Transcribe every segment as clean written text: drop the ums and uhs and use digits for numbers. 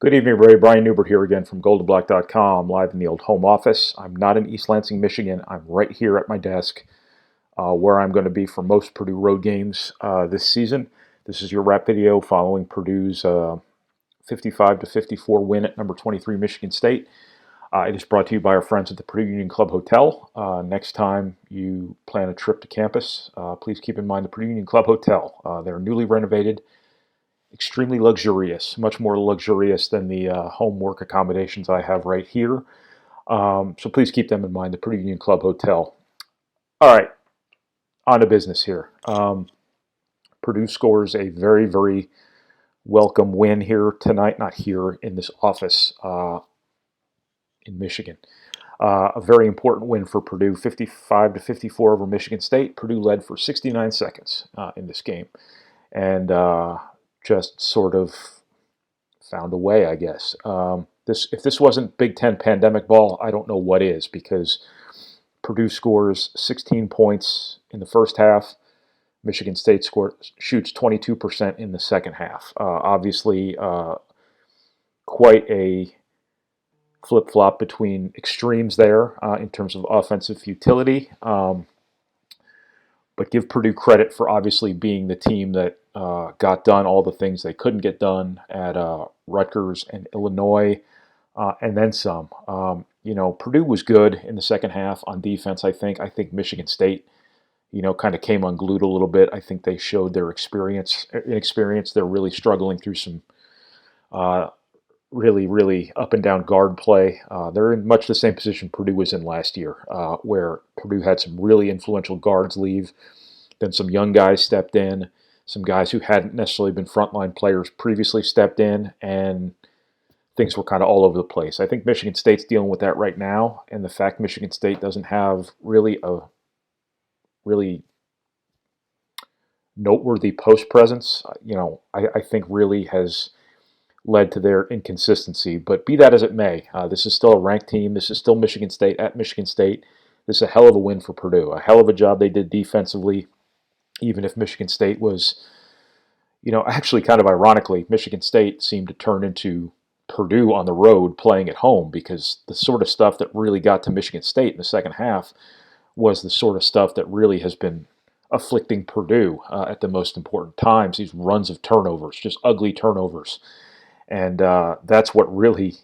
Good evening, everybody. Brian Neubert here again from goldandblack.com, live in the old home office. I'm not in East Lansing, Michigan. I'm right here at my desk where I'm going to be for most Purdue road games this season. This is your wrap video following Purdue's 55-54 win at number 23 Michigan State. It is brought to you by our friends at the Purdue Union Club Hotel. Next time you plan a trip to campus, please keep in mind the Purdue Union Club Hotel. They're newly renovated, extremely luxurious, much more luxurious than the home work accommodations I have right here. So please keep them in mind, the Purdue Union Club Hotel. All right, on to business here. Purdue scores a very, very welcome win here tonight, not here in this office in Michigan. A very important win for Purdue, 55-54 over Michigan State. Purdue led for 69 seconds in this game. And just sort of found a way, I guess. If this wasn't Big Ten pandemic ball, I don't know what is, because Purdue scores 16 points in the first half. Michigan State shoots 22% in the second half. Obviously, quite a flip-flop between extremes there in terms of offensive futility. But give Purdue credit for obviously being the team that got done all the things they couldn't get done at Rutgers and Illinois, and then some. Purdue was good in the second half on defense, I think. I think Michigan State, kind of came unglued a little bit. I think they showed their inexperience. They're really struggling through some really, really up and down guard play. They're in much the same position Purdue was in last year, where Purdue had some really influential guards leave. Then some young guys stepped in. Some guys who hadn't necessarily been frontline players previously stepped in, and things were kind of all over the place. I think Michigan State's dealing with that right now, and the fact Michigan State doesn't have really a really noteworthy post presence, I think really has led to their inconsistency. But be that as it may, this is still a ranked team. This is still Michigan State at Michigan State. This is a hell of a win for Purdue. A hell of a job they did defensively, even if Michigan State was, actually kind of ironically, Michigan State seemed to turn into Purdue on the road playing at home, because the sort of stuff that really got to Michigan State in the second half was the sort of stuff that really has been afflicting Purdue at the most important times, these runs of turnovers, just ugly turnovers. And that's what really,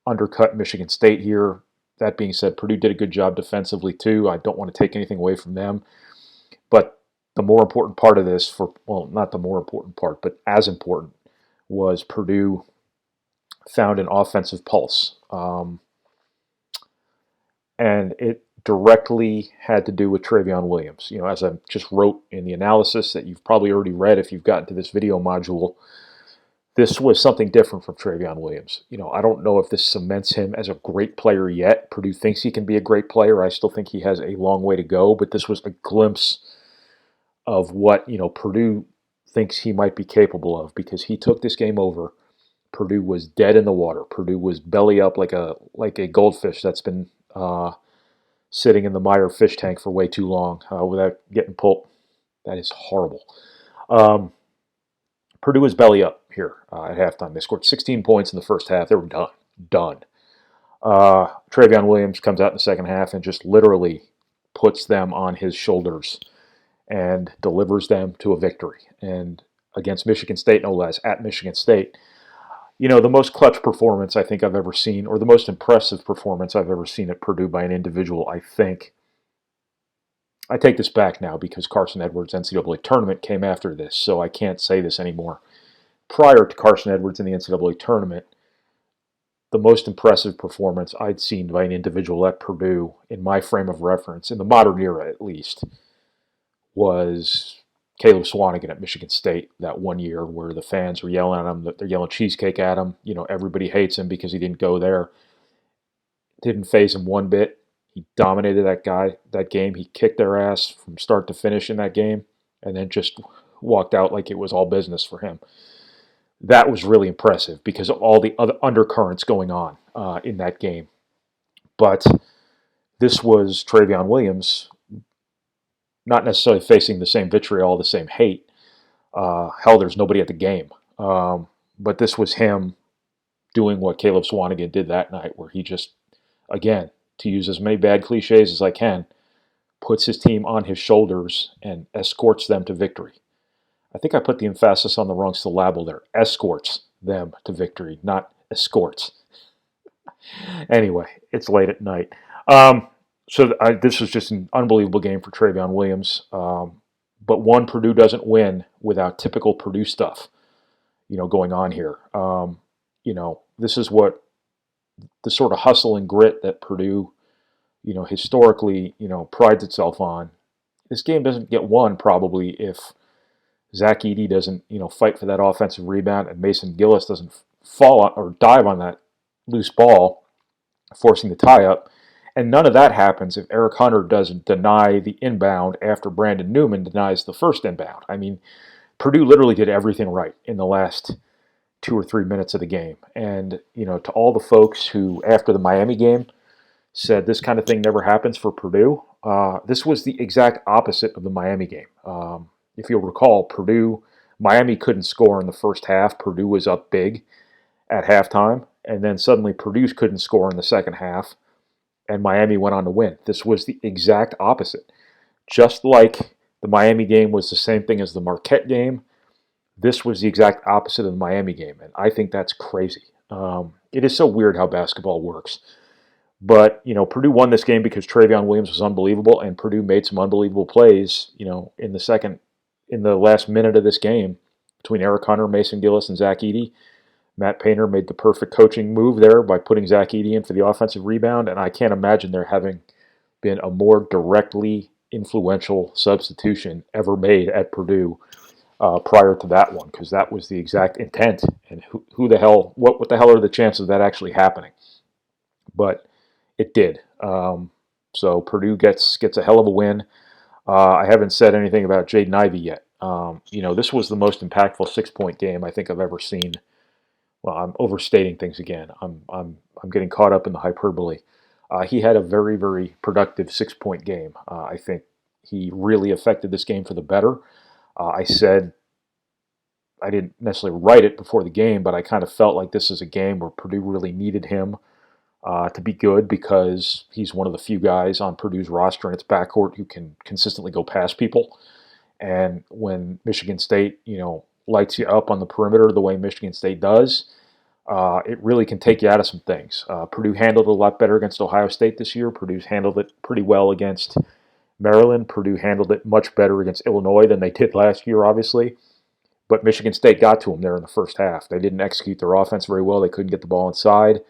undercut Michigan State here. That being said, Purdue did a good job defensively too. I don't want to take anything away from them. But the more important part of this, not the more important part, but as important, was Purdue found an offensive pulse. And it directly had to do with Trevion Williams. As I just wrote in the analysis that you've probably already read if you've gotten to this video module, this was something different from Trevion Williams. I don't know if this cements him as a great player yet. Purdue thinks he can be a great player. I still think he has a long way to go, but this was a glimpse of what, Purdue thinks he might be capable of, because he took this game over. Purdue was dead in the water. Purdue was belly up like a goldfish that's been sitting in the mire fish tank for way too long without getting pulled. That is horrible. Purdue was belly up here at halftime. They scored 16 points in the first half. They were done. Trevion Williams comes out in the second half and just literally puts them on his shoulders and delivers them to a victory. And against Michigan State, no less, at Michigan State, the most clutch performance I think I've ever seen, or the most impressive performance I've ever seen at Purdue by an individual, I think. I take this back now because Carson Edwards' NCAA tournament came after this, so I can't say this anymore. Prior to Carson Edwards in the NCAA tournament, the most impressive performance I'd seen by an individual at Purdue, in my frame of reference, in the modern era at least, was Caleb Swanigan at Michigan State that one year, where the fans were yelling at him, they're yelling cheesecake at him. Everybody hates him because he didn't go there. Didn't faze him one bit. He dominated that game. He kicked their ass from start to finish in that game, and then just walked out like it was all business for him. That was really impressive because of all the other undercurrents going on in that game. But this was Trevion Williams, not necessarily facing the same vitriol, the same hate. Hell, there's nobody at the game. But this was him doing what Caleb Swanigan did that night, where he just, again, to use as many bad cliches as I can, puts his team on his shoulders and escorts them to victory. I think I put the emphasis on the wrong syllable there. Escorts them to victory, not escorts. Anyway, it's late at night. This was just an unbelievable game for Trevion Williams. But one, Purdue doesn't win without typical Purdue stuff, going on here. This is what the sort of hustle and grit that Purdue, historically, prides itself on. This game doesn't get won probably if Zach Edey doesn't, fight for that offensive rebound and Mason Gillis doesn't fall on, or dive on that loose ball, forcing the tie-up. And none of that happens if Eric Hunter doesn't deny the inbound after Brandon Newman denies the first inbound. I mean, Purdue literally did everything right in the last 2 or 3 minutes of the game. And, to all the folks who, after the Miami game, said this kind of thing never happens for Purdue, this was the exact opposite of the Miami game. If you'll recall, Miami couldn't score in the first half. Purdue was up big at halftime. And then suddenly Purdue couldn't score in the second half. And Miami went on to win. This was the exact opposite. Just like the Miami game was the same thing as the Marquette game, this was the exact opposite of the Miami game. And I think that's crazy. It is so weird how basketball works. But, Purdue won this game because Trevion Williams was unbelievable, and Purdue made some unbelievable plays, in the last minute of this game between Eric Hunter, Mason Gillis, and Zach Edey. Matt Painter made the perfect coaching move there by putting Zach Edey in for the offensive rebound, and I can't imagine there having been a more directly influential substitution ever made at Purdue prior to that one, because that was the exact intent. And what the hell are the chances of that actually happening? But it did. So Purdue gets a hell of a win. I haven't said anything about Jaden Ivey yet. This was the most impactful 6-point game I think I've ever seen. Well, I'm overstating things again. I'm getting caught up in the hyperbole. He had a very, very productive 6-point game. I think he really affected this game for the better. I said I didn't necessarily write it before the game, but I kind of felt like this is a game where Purdue really needed him to be good, because he's one of the few guys on Purdue's roster in its backcourt who can consistently go past people. And when Michigan State, lights you up on the perimeter the way Michigan State does, it really can take you out of some things. Purdue handled it a lot better against Ohio State this year. Purdue's handled it pretty well against Maryland. Purdue handled it much better against Illinois than they did last year, obviously. But Michigan State got to them there in the first half. They didn't execute their offense very well. They couldn't get the ball inside.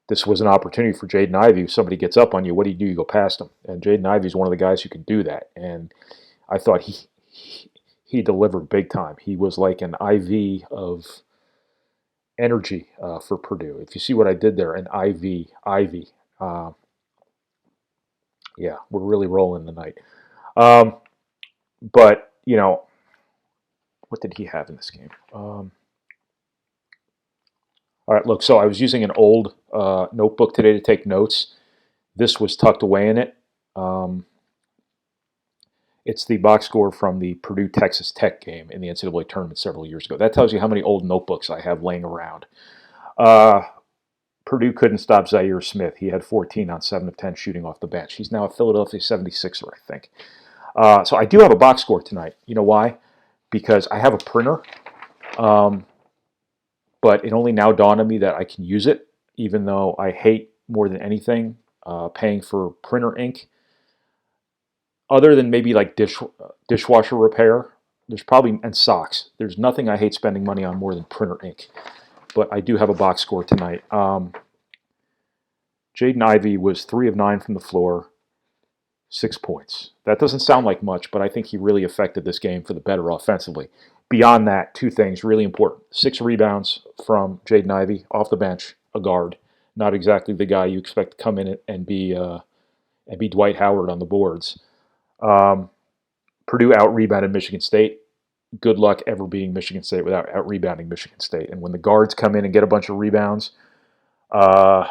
This was an opportunity for Jaden Ivey. If somebody gets up on you, what do? You go past them. And Jaden Ivey is one of the guys who can do that. And I thought he delivered big time. He was like an IV of energy for Purdue. If you see what I did there, an IV. Yeah, we're really rolling tonight. But, what did he have in this game? All right, look, so I was using an old notebook today to take notes. This was tucked away in it. It's the box score from the Purdue-Texas Tech game in the NCAA tournament several years ago. That tells you how many old notebooks I have laying around. Purdue couldn't stop Zaire Smith. He had 14 on 7 of 10 shooting off the bench. He's now a Philadelphia 76er, I think. So I do have a box score tonight. You know why? Because I have a printer, but it only now dawned on me that I can use it, even though I hate more than anything paying for printer ink. Other than maybe like dishwasher repair, and socks. There's nothing I hate spending money on more than printer ink. But I do have a box score tonight. Jaden Ivey was 3 of 9 from the floor, 6 points. That doesn't sound like much, but I think he really affected this game for the better offensively. Beyond that, 2 things really important. 6 rebounds from Jaden Ivey off the bench, a guard. Not exactly the guy you expect to come in and be Dwight Howard on the boards. Purdue out-rebounded Michigan State. Good luck ever being Michigan State without out-rebounding Michigan State. And when the guards come in and get a bunch of rebounds, Eric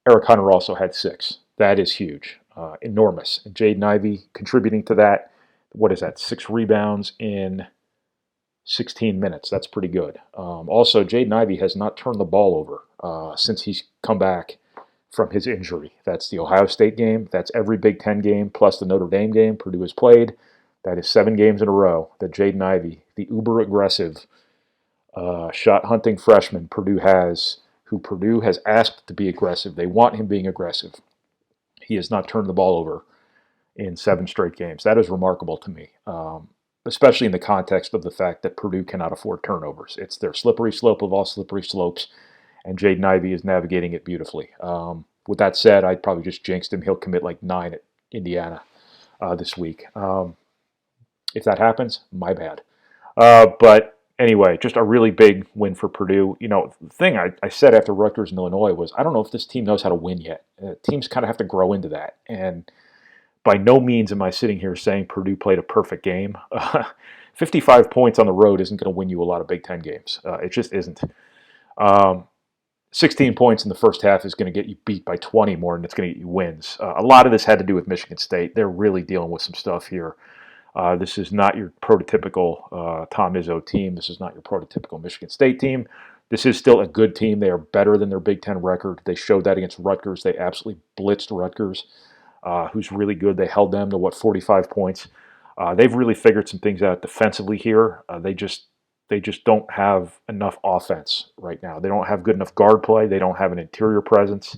Hunter also had 6. That is huge, enormous. And Jaden Ivey contributing to that. What is that, 6 rebounds in 16 minutes. That's pretty good. Also, Jaden Ivey has not turned the ball over since he's come back from his injury. That's the Ohio State game. That's every Big Ten game plus the Notre Dame game Purdue has played. That is 7 games in a row that Jaden Ivey, the uber aggressive shot hunting freshman Purdue has, who Purdue has asked to be aggressive. They want him being aggressive. He has not turned the ball over in 7 straight games. That is remarkable to me, especially in the context of the fact that Purdue cannot afford turnovers. It's their slippery slope of all slippery slopes, and Jaden Ivey is navigating it beautifully. With that said, I'd probably just jinxed him. He'll commit like 9 at Indiana this week. If that happens, my bad. But anyway, just a really big win for Purdue. You know, the thing I said after Rutgers and Illinois was, I don't know if this team knows how to win yet. Teams kind of have to grow into that. And by no means am I sitting here saying Purdue played a perfect game. 55 points on the road isn't going to win you a lot of Big Ten games. It just isn't. 16 points in the first half is going to get you beat by 20 more than it's going to get you wins. A lot of this had to do with Michigan State. They're really dealing with some stuff here. This is not your prototypical Tom Izzo team. This is not your prototypical Michigan State team. This is still a good team. They are better than their Big Ten record. They showed that against Rutgers. They absolutely blitzed Rutgers, who's really good. They held them to, 45 points. They've really figured some things out defensively here. They just don't have enough offense right now. They don't have good enough guard play. They don't have an interior presence.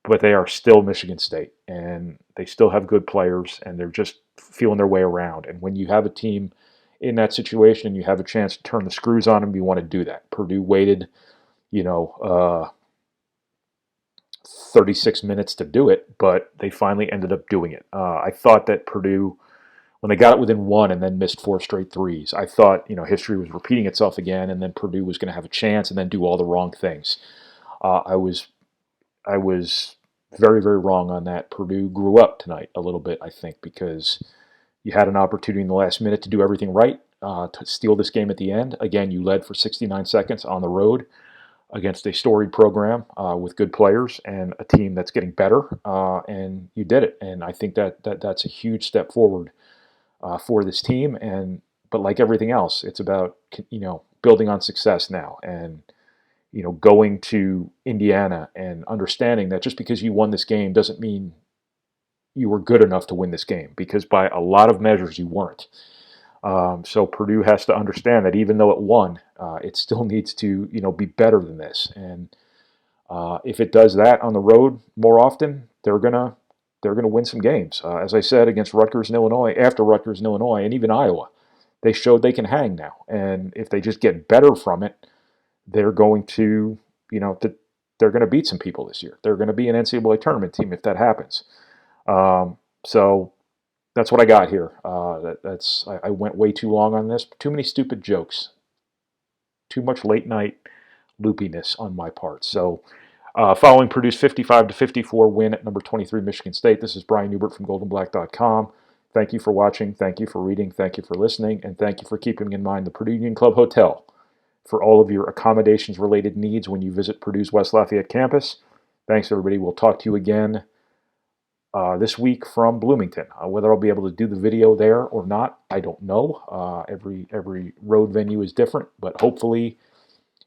But they are still Michigan State, and they still have good players, and they're just feeling their way around. And when you have a team in that situation and you have a chance to turn the screws on them, you want to do that. Purdue waited, 36 minutes to do it, but they finally ended up doing it. I thought that Purdue, when they got it within 1 and then missed 4 straight threes, I thought, history was repeating itself again, and then Purdue was going to have a chance and then do all the wrong things. I was very, very wrong on that. Purdue grew up tonight a little bit, I think, because you had an opportunity in the last minute to do everything right, to steal this game at the end. Again, you led for 69 seconds on the road against a storied program with good players and a team that's getting better, and you did it. And I think that's a huge step forward for this team. But like everything else, it's about building on success now, and going to Indiana and understanding that just because you won this game doesn't mean you were good enough to win this game, because by a lot of measures you weren't. So Purdue has to understand that even though it won, it still needs to be better than this. And if it does that on the road more often, they're gonna win some games. As I said, against Rutgers and Illinois, after Rutgers and Illinois, and even Iowa, they showed they can hang now. And if they just get better from it, they're going to, they're going to beat some people this year. They're going to be an NCAA tournament team if that happens. So that's what I got here. I went way too long on this. Too many stupid jokes. Too much late night loopiness on my part. So following Purdue's 55-54 win at number 23 Michigan State, this is Brian Neubert from goldenblack.com. Thank you for watching. Thank you for reading. Thank you for listening. And thank you for keeping in mind the Purdue Union Club Hotel for all of your accommodations-related needs when you visit Purdue's West Lafayette campus. Thanks, everybody. We'll talk to you again this week from Bloomington. Whether I'll be able to do the video there or not, I don't know. Every road venue is different, but hopefully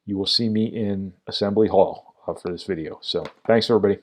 you will see me in Assembly Hall for this video. So thanks, everybody.